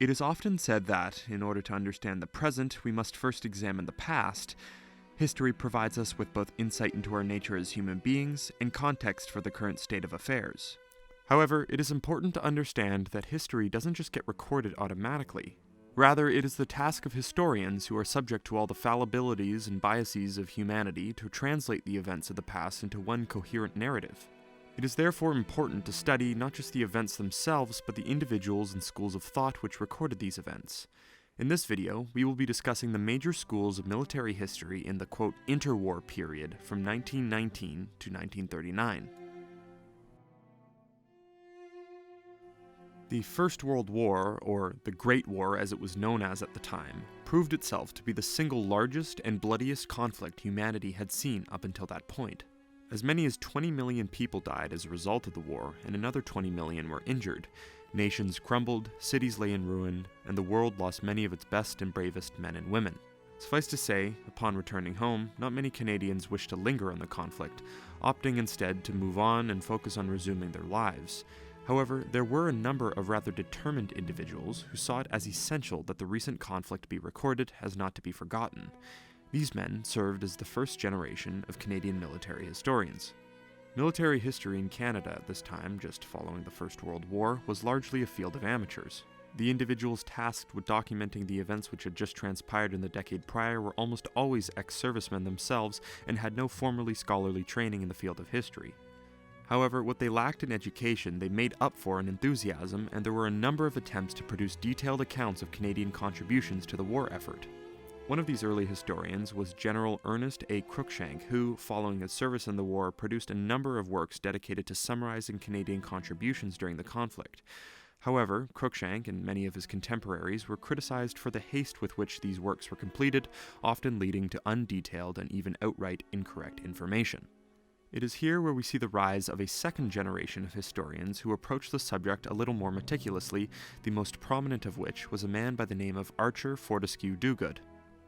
It is often said that, in order to understand the present, we must first examine the past. History provides us with both insight into our nature as human beings and context for the current state of affairs. However, it is important to understand that history doesn't just get recorded automatically. Rather, it is the task of historians, who are subject to all the fallibilities and biases of humanity, to translate the events of the past into one coherent narrative. It is therefore important to study not just the events themselves, but the individuals and schools of thought which recorded these events. In this video, we will be discussing the major schools of military history in the, quote, interwar period from 1919 to 1939. The First World War, or the Great War as it was known as at the time, proved itself to be the single largest and bloodiest conflict humanity had seen up until that point. As many as 20 million people died as a result of the war, and another 20 million were injured. Nations crumbled, cities lay in ruin, and the world lost many of its best and bravest men and women. Suffice to say, upon returning home, not many Canadians wished to linger on the conflict, opting instead to move on and focus on resuming their lives. However, there were a number of rather determined individuals who saw it as essential that the recent conflict be recorded as not to be forgotten. These men served as the first generation of Canadian military historians. Military history in Canada at this time, just following the First World War, was largely a field of amateurs. The individuals tasked with documenting the events which had just transpired in the decade prior were almost always ex-servicemen themselves and had no formally scholarly training in the field of history. However, what they lacked in education they made up for in enthusiasm, and there were a number of attempts to produce detailed accounts of Canadian contributions to the war effort. One of these early historians was General Ernest A. Cruikshank, who, following his service in the war, produced a number of works dedicated to summarizing Canadian contributions during the conflict. However, Cruikshank and many of his contemporaries were criticized for the haste with which these works were completed, often leading to undetailed and even outright incorrect information. It is here where we see the rise of a second generation of historians who approached the subject a little more meticulously, the most prominent of which was a man by the name of Archer Fortescue Dogood.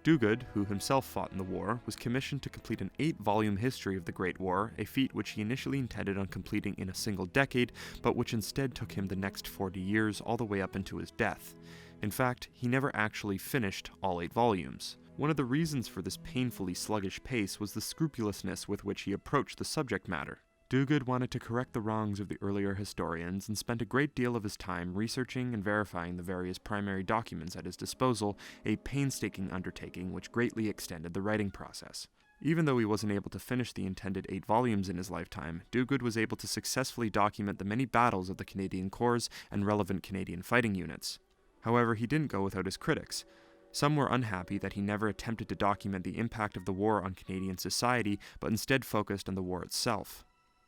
Dogood, who himself fought in the war, was commissioned to complete an 8-volume history of the Great War, a feat which he initially intended on completing in a single decade, but which instead took him the next 40 years all the way up into his death. In fact, he never actually finished all 8 volumes. One of the reasons for this painfully sluggish pace was the scrupulousness with which he approached the subject matter. Dogood wanted to correct the wrongs of the earlier historians and spent a great deal of his time researching and verifying the various primary documents at his disposal, a painstaking undertaking which greatly extended the writing process. Even though he wasn't able to finish the intended 8 volumes in his lifetime, Dogood was able to successfully document the many battles of the Canadian Corps and relevant Canadian fighting units. However, he didn't go without his critics. Some were unhappy that he never attempted to document the impact of the war on Canadian society, but instead focused on the war itself.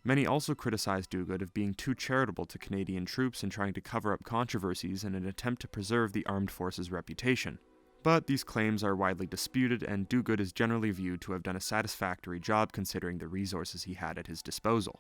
Many also criticized Dogood of being too charitable to Canadian troops and trying to cover up controversies in an attempt to preserve the armed forces' reputation. But these claims are widely disputed, and Dogood is generally viewed to have done a satisfactory job considering the resources he had at his disposal.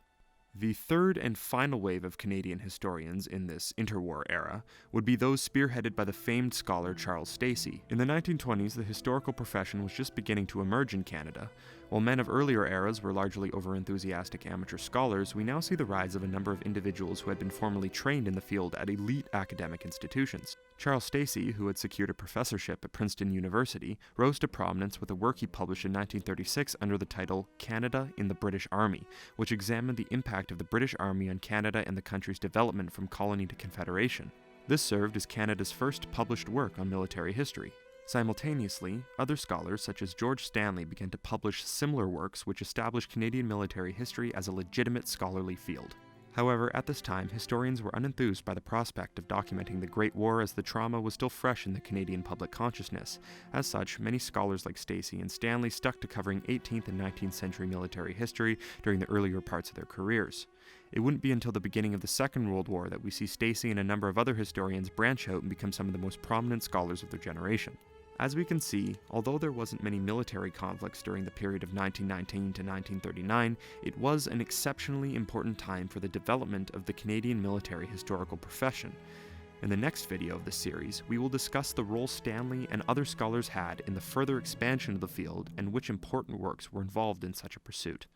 The third and final wave of Canadian historians in this interwar era would be those spearheaded by the famed scholar Charles Stacey. In the 1920s, the historical profession was just beginning to emerge in Canada. While men of earlier eras were largely over-enthusiastic amateur scholars, we now see the rise of a number of individuals who had been formally trained in the field at elite academic institutions. Charles Stacey, who had secured a professorship at Princeton University, rose to prominence with a work he published in 1936 under the title Canada in the British Army, which examined the impact of the British Army on Canada and the country's development from colony to confederation. This served as Canada's first published work on military history. Simultaneously, other scholars such as George Stanley began to publish similar works which established Canadian military history as a legitimate scholarly field. However, at this time, historians were unenthused by the prospect of documenting the Great War, as the trauma was still fresh in the Canadian public consciousness. As such, many scholars like Stacey and Stanley stuck to covering 18th and 19th century military history during the earlier parts of their careers. It wouldn't be until the beginning of the Second World War that we see Stacey and a number of other historians branch out and become some of the most prominent scholars of their generation. As we can see, although there wasn't many military conflicts during the period of 1919 to 1939, it was an exceptionally important time for the development of the Canadian military historical profession. In the next video of this series, we will discuss the role Stanley and other scholars had in the further expansion of the field and which important works were involved in such a pursuit.